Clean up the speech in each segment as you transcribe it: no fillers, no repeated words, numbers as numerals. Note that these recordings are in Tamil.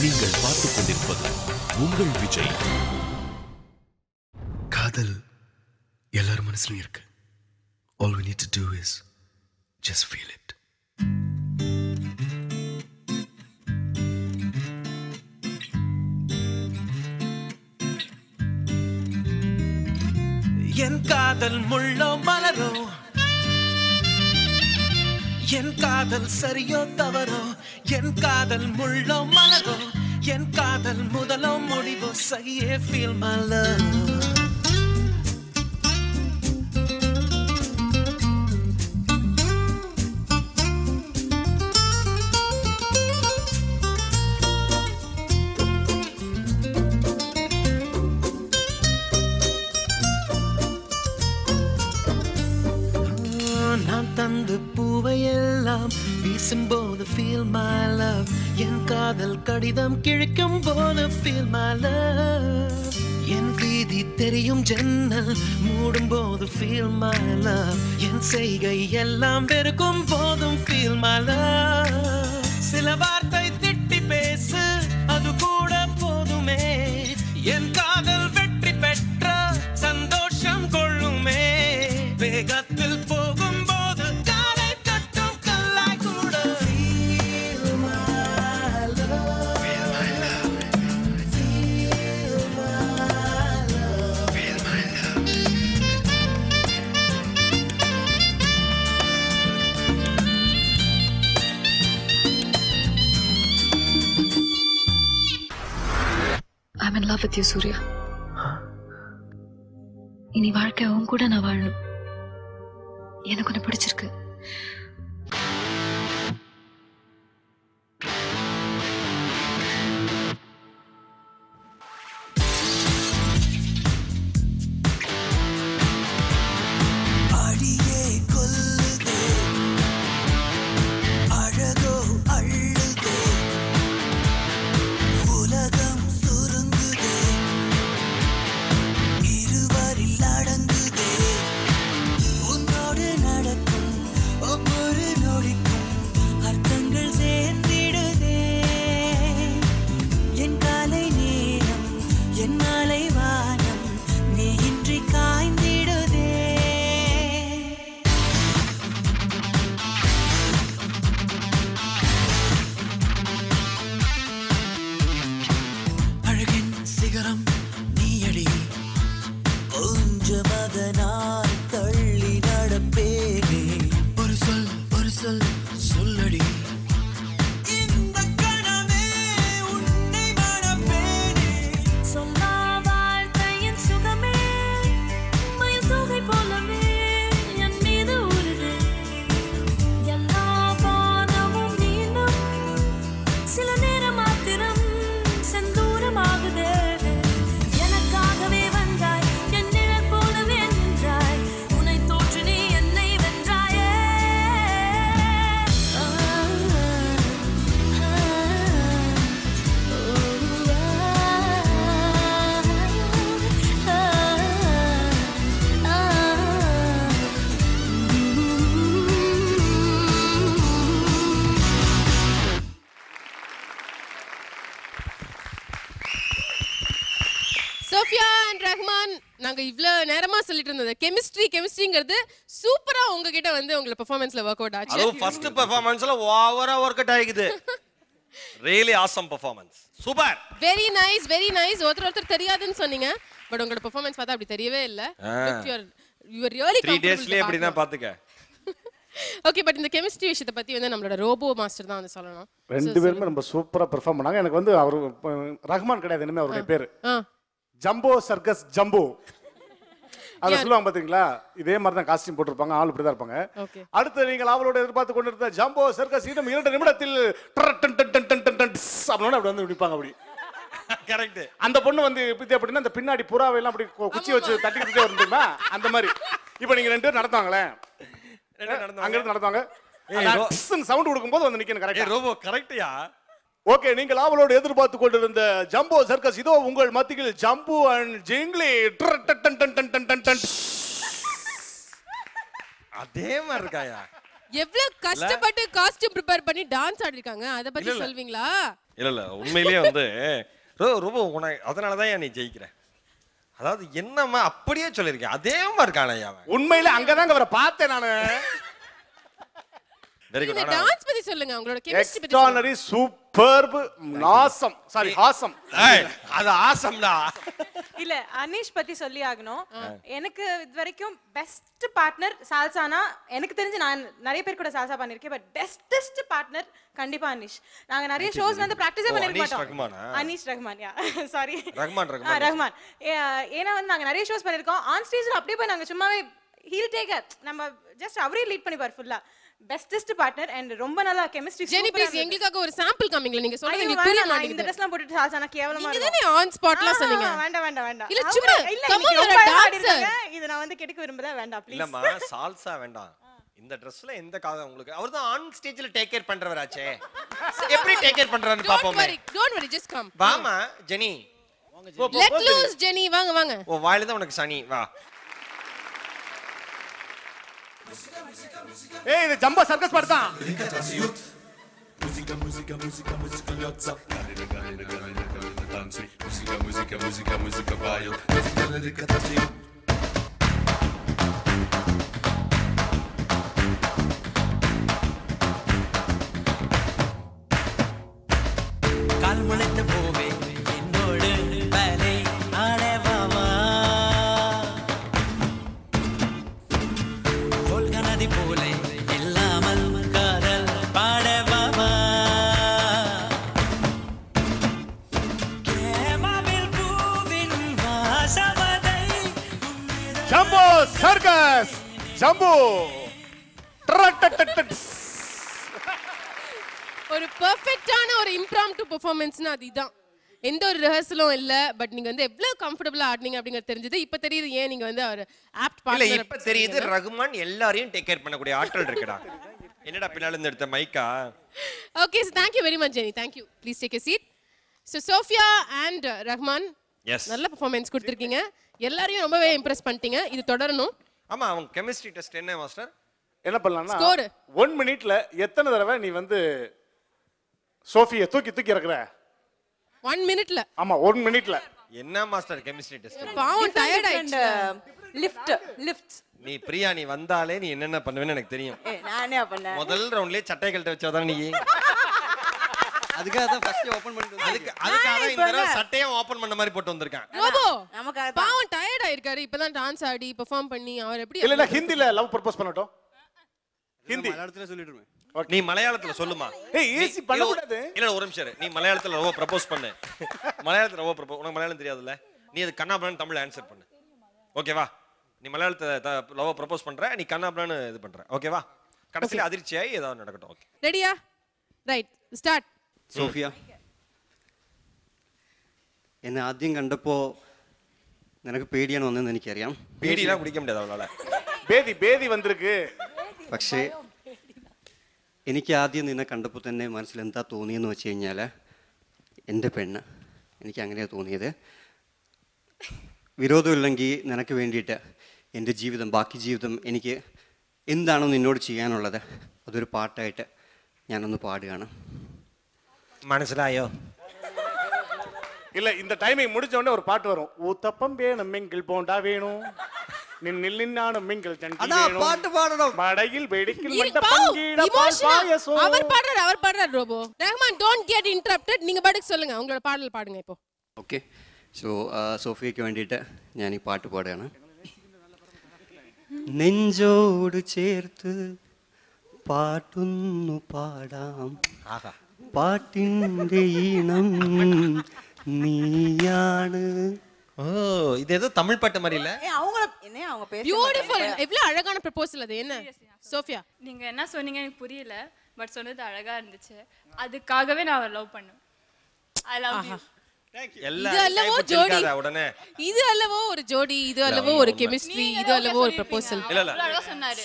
நீங்கள் பார்த்துக் கொண்டிருப்பது உங்கள் விஜய். காதல் எல்லார் மனசுலயும் இருக்கு. All we need to do is just feel it. என் காதல் முள்ளோ மலரோ, என் காதல் சரியோ தவறோ, என் காதல் முள்ளோ மலரோ, என் காதல் முதலோ முடிவோ, say feel my love. நான் தந்து பூவையெல்லாம் வீசும்போது feel my love. என் காதல் கடிதம் கிழிக்கும் போது feel my love. என் வீதி தெரியும் ஜன்னல் மூடும் போது feel my love. என் செய்கை எல்லாம் வெறுக்கும் போதும் feel my love. சில வார்த்தை திட்டி பேசு, அது கூட போதுமே. என் காதல் வெற்றி பெற்ற சந்தோஷம் கொள்ளுமே. வேகத்தில் போகும் போது காலை கட்டும் கல்லாய் கூட feel my love. Feel my love. Feel my love. Feel my love. I'm in love with you, Surya. இனி வாழ்க்கை உன் கூட நான் வாழணும். எனக்கு ஒன்று பிடிச்சிருக்கு. அடியே கொல்லுதே, அழகோ அள்ளுதே, உலகம் சுருங்குதே, இருவரில் அடங்குதே. உன்னோடு நடக்கும் ஒவ்வொரு நொடிக்கும் அர்த்தங்கள் சேர்ந்திடுதே. என் காலை நேரம், என் மாலை வானம், நீ இன்றி காய்ந்திடுதே. அழகின் சிகரம் நீயடி, கொஞ்சமதனால் தள்ளி நடப்பேனே. ஒரு சொல் சொல்லடி, இந்த கணமே உன்னை மணப்பேனே. சொல்லா வாழ்க்கையின் சுகமே மயில் தொகை போலவே என் மீது உருது. எல்லா வானமும் நீளும், சில நேரம் மாத்திரம் செந்தூரமாகுதே. எனக்காகவே வந்தாய், என் நிழல் போலவே நின்றாய். உன்னை தோற்று நீ என்னை வென்றாயே. சோஃபியா அண்ட் ரஹ்மான், நாங்க இவ்வளவு நேரமா சொல்லிட்டு இருந்தது கெமிஸ்ட்ரிங்கிறது சூப்பரா உங்ககிட்ட வந்து உங்க பெர்ஃபார்மன்ஸ்ல ஒர்க் அவுட் ஆச்சு. அது ஃபர்ஸ்ட் பெர்ஃபார்மன்ஸ்ல ஓவரா ஒர்க் அவுட் ஆயிக்குது. Really awesome performance. Super. Very nice. ஒருத்தர் தெரியாதுன்னு சொன்னீங்க, பட் உங்களோட பெர்ஃபார்மன்ஸ் பார்த்தா அப்படி தெரியவே இல்ல. யூ ஆர் ரியலி 3 டேஸ்லயே அப்படினா பாத்துக்க. ஓகே, பட் இந்த கெமிஸ்ட்ரி விஷயத்தை பத்தி வந்து நம்மளோட ரோபோ மாஸ்டர் தான் வந்து சொல்லணும். ரெண்டு பேருமே ரொம்ப சூப்பரா பெர்ஃபார்ம் பண்ணாங்க. எனக்கு வந்து அவர் ரஹ்மான் கிடையாது, இனிமே அவருடைய பேரு ஜம்போ சர்க்கஸ் ஜம்போ. அதை சொல்லுவாங்க பாத்தீங்களா, இதே மாதிரி தான் காஸ்டியூம் போட்டிருப்பாங்க, ஆள் இப்படி தான் இருப்பாங்க. அடுத்து நீங்கள் அவளோட எதிர்பார்த்து கொண்டிருந்த ஜம்போ சர்க்கஸ் இன்னும் 2 நிமிடத்தில் அப்படின்னு அப்படி வந்து நிற்பாங்க. அப்படி கரெக்ட். அந்த பொண்ணு வந்து எப்படி அப்படின்னா அந்த பின்னாடி புறாவை எல்லாம் அப்படி குச்சி வச்சு தட்டிக்கிட்டே வந்துமா அந்த மாதிரி. இப்போ நீங்க 2 பேரும் நடத்தாங்களே, அங்க இருந்து நடத்தாங்க, சவுண்ட் கொடுக்கும்போது வந்து நிக்கணும். Correct robot, கரெக்ட்யா. ஓகே, நீங்கள் ஆவலோடு எதிர்பார்த்து கொண்டிருந்த ஜம்போ சர்க்கஸ் இதோ உங்கள் மத்தியில் ஜம்பு அண்ட் ஜிங்லி. அதே மாதிரி இருக்காயா? எவ்வளவு கஷ்டப்பட்டு காஸ்டியூம் ப்ரிப்பேர் பண்ணி டான்ஸ் ஆடி இருக்காங்க, அத பத்தி சொல்வீங்களா? இல்ல உண்மையிலேயே வந்து ரொம்ப அதனாலதான் நீ ஜெயிக்கிற. அதாவது என்னம்மா அப்படியே சொல்லிருக்கேன் அதே மாதிரி இருக்கானே அவன். உண்மையில அங்கதாங்க அவரை பார்த்தேன் நானு. Very good. டான்ஸ் பத்தி சொல்லுங்க, உங்களோட கெமிஸ்ட்ரி பத்தி. எக்ஸ்ட்ரானரி சூப்பர்ப் நாசம். Sorry awesome. அது ஆசம்டா. இல்ல அனீஷ் பத்தி சொல்லி ஆகணும். எனக்கு இது வரைக்கும் பெஸ்ட் பார்ட்னர் சால்சானா எனக்கு தெரிஞ்சு நான் நிறைய பேர் கூட சால்சா பண்ணிருக்கேன். பட் பெஸ்டஸ்ட் பார்ட்னர் கண்டிப்பா அனீஷ். நாங்க நிறைய ஷோஸ் வந்து பிராக்டிஸே பண்ணிருக்க மாட்டோம். அனீஷ் ரஹ்மான். Yeah sorry Rahman. ஏன்னா வந்து நாங்க நிறைய ஷோஸ் பண்ணிருக்கோம். ஆன் ஸ்டேஜ்ல அப்படியே போய் நாங்க சும்மாவே ஹீல் டேக்கர் நம்ம ஜஸ்ட் அவரே லீட் பண்ணிப்பார் ஃபுல்லா. பெஸ்டஸ்ட் பார்ட்னர் அண்ட் ரொம்ப நல்லா கெமிஸ்ட்ரி. ஜெனி ப்ளீஸ் எங்களுக்காக ஒரு சாம்பிள் காமிங்களா? நீங்க சொல்றது எனக்கு புரிய மாட்டேங்குது. இந்த ட்ரெஸ்லாம் போட்டுட்டு சால்சானா கேவலமா இருக்கு. நீங்க ஆன் ஸ்பாட்ல சொன்னீங்க. வேண்டாம். இல்ல சும்மா கம் ஆன் டான்சர். இது நான் வந்து கெடுக்க விரும்பல. வேண்டாம் ப்ளீஸ். இல்லம்மா சால்சா வேண்டாம். இந்த ட்ரெஸ்ல எந்த காக உங்களுக்கு? அவர்தான் ஆன் ஸ்டேஜ்ல டேக் கேர் பண்றவராச்சே. எப்படி டேக் கேர் பண்றான்னு பாப்போமே. Don't worry just come. வாமா ஜெனி. Let loose Jenny. வாங்க. ஓ வாயில தான் உனக்கு சனி. வா. ஏய் இது ஜம்போ சர்க்கஸ் படத்தான். கால் முளைத்த போவே என்னோடு பலே ஆடவாவா போல்க நதி போலே இல்லாமல் காதல் பாடவாவா கேமாவில் பூவின் வாசவதை ஜம்போ சர்க்கஸ் ஜம்போ. ஒரு பெர்ஃபெக்ட்டான ஒரு இம்ப்ராம்ப்டு பெர்ஃபார்மன்ஸ்னா அதுதான். எந்த ஒரு ரிஹர்சலும் இல்ல. பட் நீங்க வந்து எவ்வளவு கம்ஃபர்ட்டபிளா ஆடுனீங்க அப்படிங்கிறது தெரிஞ்சது. இப்ப தெரியுது ஏன் நீங்க வந்து ஒரு ஆப்ட் பார்ட்னர். இல்ல இப்ப தெரியுது ரகுமான் எல்லாரையும் டேக் கேர் பண்ணக்கூடிய ஆற்றல் இருக்குடா. என்னடா பின்னால இருந்து எடுத்த மைக்கா? Okay so thank you very much Jenny. thank you. Please take a seat. So Sophia and Rahman நல்ல பெர்ஃபார்மன்ஸ் கொடுத்திருக்கீங்க. எல்லாரையும் ரொம்பவே இம்ப்ரெஸ் பண்ணிட்டீங்க. இது தொடரணும். ஆமா அவங்க கெமிஸ்ட்ரி டெஸ்ட் என்ன மாஸ்டர்? என்ன பண்ணலாம்னா ஸ்கோர் 1 மினிட்ல எத்தனை தடவை நீ வந்து சோஃபியை தூக்கி இறக்குற? 1 மினிட்ல. ஆமா 1 மினிட்ல. என்ன மாஸ்டர் கெமிஸ்ட்ரி டெஸ்ட்? பாவம் டயர்ட் ஆயிடுச்சு. லிஃப்ட் நீ பிரியா நீ வந்தாலே நீ என்னென்ன பண்ணுவேன்னு எனக்கு தெரியும். நானே பண்ணேன். முதல் ரவுண்ட்லயே சட்டை கழட்ட வச்சாதான் நீ. அதுக்காக தான் ஃபர்ஸ்ட் ஓபன் பண்ணிட்டு அதுக்காக இந்த தடவை சட்டையை ஓபன் பண்ண மாதிரி போட்டு வந்திருக்கான். ரோபோ நமக்காக பாவம் டயர்ட் ஆயிருக்காரு. இப்பதான் டான்ஸ் ஆடி பெர்ஃபார்ம் பண்ணி அவர் எப்படி இல்ல ஹிந்தில லவ் ப்ரப்போஸ் பண்ணட்டும். ஹிந்தி மலையாளத்துல சொல்லிடுறேன். நீ மலையாளத்துல சொல்லுமா? ஏய் ஈஸி பண்ண கூடாது. இல்ல ஒரு நிமிஷம் நீ மலையாளத்துல லவ் ப்ரப்போஸ் பண்ணு. மலையாளத்துல லவ் ப்ரப்போஸ் உனக்கு மலையாளம் தெரியாதுல்ல? நீ அது கண்ணாபுரான்னு தமிழ்ல ஆன்சர் பண்ணு. ஓகேவா? நீ மலையாளத்துல லவ் ப்ரப்போஸ் பண்ற, நீ கண்ணாபுரான்னு இது பண்ற. ஓகேவா? கடைசில அதிர்ச்சியாயி ஏதாவது நடக்கட்டும். ஓகே ரெடியா? Ride start. സോഫിയ എന്നെ ആദ്യം കണ്ടപ്പോൾ നിനക്ക് പേടിയാണ് വന്നതെന്ന് എനിക്കറിയാം. പേടിയെല്ലാം കുടിക്കാൻ முடியாது അവളാல. ബേദി വന്നിருக்கு. പക്ഷേ എനിക്ക് ആദ്യം നിന്നെ കണ്ടപ്പോൾ തന്നെ മനസ്സിൽ എന്താ തോന്നിയെന്ന് വെച്ച് കഴിഞ്ഞാൽ എൻ്റെ പെണ്ണ് എനിക്ക് അങ്ങനെയാണ് തോന്നിയത്. വിരോധമില്ലെങ്കിൽ നിനക്ക് വേണ്ടിയിട്ട് എൻ്റെ ജീവിതം ബാക്കി ജീവിതം എനിക്ക് എന്താണോ നിന്നോട് ചെയ്യാനുള്ളത് അതൊരു പാട്ടായിട്ട് ഞാനൊന്ന് പാടുകയാണ്. മനസ്സിലായോ? இல்ல இந்த டைமிங் முடிஞ்ச உடனே ஒரு பாட்டு வரும். ஊத்தப்பம் வேணும் மிங்கிள் போண்டா வேணும் நின்னின்னானும் மிங்கிள் தண்டி வேணும் பாட்டு பாடணும் மடையில் வெடிக்கில் மண்ட பங்கீட பாயசம். அவர் பாடுறார் Robo. Rahman don't get interrupted. நீங்க பாட்டுக்கு சொல்லுங்க. உங்களோட பாடல் பாடுங்க இப்போ. ഓക്കെ സോ സോഫിയയ്ക്ക് വേണ്ടിയിട്ട് ഞാൻ ഈ പാട്ട് പാടുകയാണ്. നെഞ്ചോട് ചേർത്ത് പാട്ടൊന്നു പാടാം പാട്ടിൻ്റെ ഈണം നീയാണ്. ஓ இது ஏதோ தமிழ் பாட்டு மாதிரி இல்ல? அவங்க பேச பியூட்டிஃபுல். எவ்வளவு அழகான ப்ரொபோசல் அது. என்ன சோஃபியா நீங்க என்ன சொன்னீங்க எனக்கு புரியல. பட் சொன்னது அழகா இருந்துச்சு. அதுக்காகவே நான் லவ் பண்ணேன். I love you. இது அல்லவோ ஜோடி. இது அல்லவோ ஒரு ஜோடி. இது அல்லவோ ஒரு கெமிஸ்ட்ரி. இது அல்லவோ ஒரு ப்ரொபோசல். இல்ல அழகா சொன்னாரு.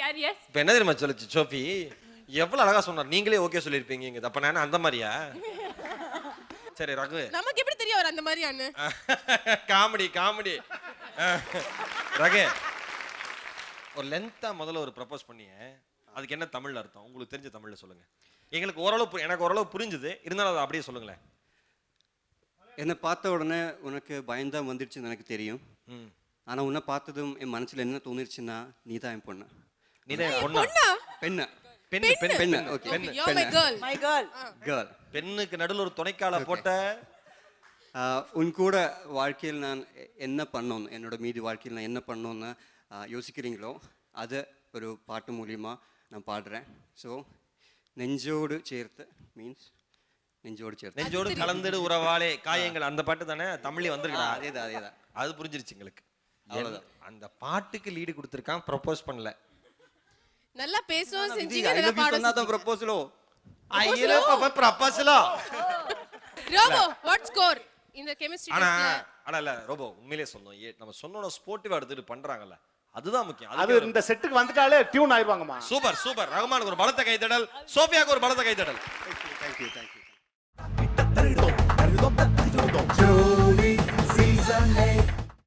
யாரு எஸ் இப்போ என்ன தெரியுமா சொல்லுச்சு சோஃபி? எவ்வளவு அழகா சொன்னார். நீங்களே ஓகே சொல்லிருப்பீங்க. இங்க அப்ப நான் அந்த மாதிரியா? சரி ரகு நமக்கு எப்படி தெரியும் அவர் அந்த மாதிரியான்னு? காமெடி ரகு ஒரு லென்த்தா முதல்ல ஒரு ப்ரப்போஸ் பண்ணியே. அதுக்கு என்ன தமிழ்ல அர்த்தம் உங்களுக்கு தெரிஞ்ச தமிழ்ல சொல்லுங்க. எங்களுக்கு ஓரளவு எனக்கு ஓரளவு புரிஞ்சுது, இருந்தாலும் அதை அப்படியே சொல்லுங்களேன். என்னை பார்த்த உடனே உனக்கு பயம்தான் வந்துடுச்சுன்னு எனக்கு தெரியும். ஆனால் உன்னை பார்த்ததும் என் மனசில் என்ன தோணிருச்சுன்னா நீ தான் என் பொண்ணு. நீ தான் என் பொண்ணா? பெண்ணு. பெண்ணு. ஓகே. கேர்ள். பெண்ணுக்கு நடுவில் ஒரு துணைக்கால போட்ட. உன் கூட வாழ்க்கையில் நான் என்ன பண்ணணும், என்னோட மீதி வாழ்க்கையில் நான் என்ன பண்ணணும்னு யோசிக்கிறீங்களோ அதை ஒரு பாட்டு மூலியமாக நான் பாடுறேன். ஸோ நெஞ்சோடு சேர்த்து மீன்ஸ் நெஞ்சோடு கலந்துடு உறவாளே காயங்கள், அந்த பாட்டு தானே தமிழ்ல வந்திருக்கா? அதேதான். அது புரிஞ்சிருச்சு எங்களுக்கு. அவ்வளவுதான். அந்த பாட்டுக்கு லீடு கொடுத்திருக்கான், ப்ரொபோஸ் பண்ணல. நல்லா பேசவும் செஞ்சீங்க, நல்லா பாட சொன்னாதான் ப்ரொபோசலோ. ஐயோ ப்ரொபோசலோ. ரோபோ வாட் ஸ்கோர் இந்த கெமிஸ்ட்ரி டெஸ்ட்ல? இல்ல ரோபோ உண்மையிலேயே சொன்னோம், நம்ம சொன்னோட ஸ்போர்ட்டிவா எடுத்துட்டு பண்றாங்கல்ல, அதுதான் முக்கியம். அது இந்த செட்டுக்கு வந்துட்டாலே டியூன் ஆயிருவாங்கம்மா. சூப்பர். ரஹ்மானுக்கு ஒரு பலத்த கைதடல், சோஃபியாக்கு ஒரு பலத்த கைதடல். Thank you.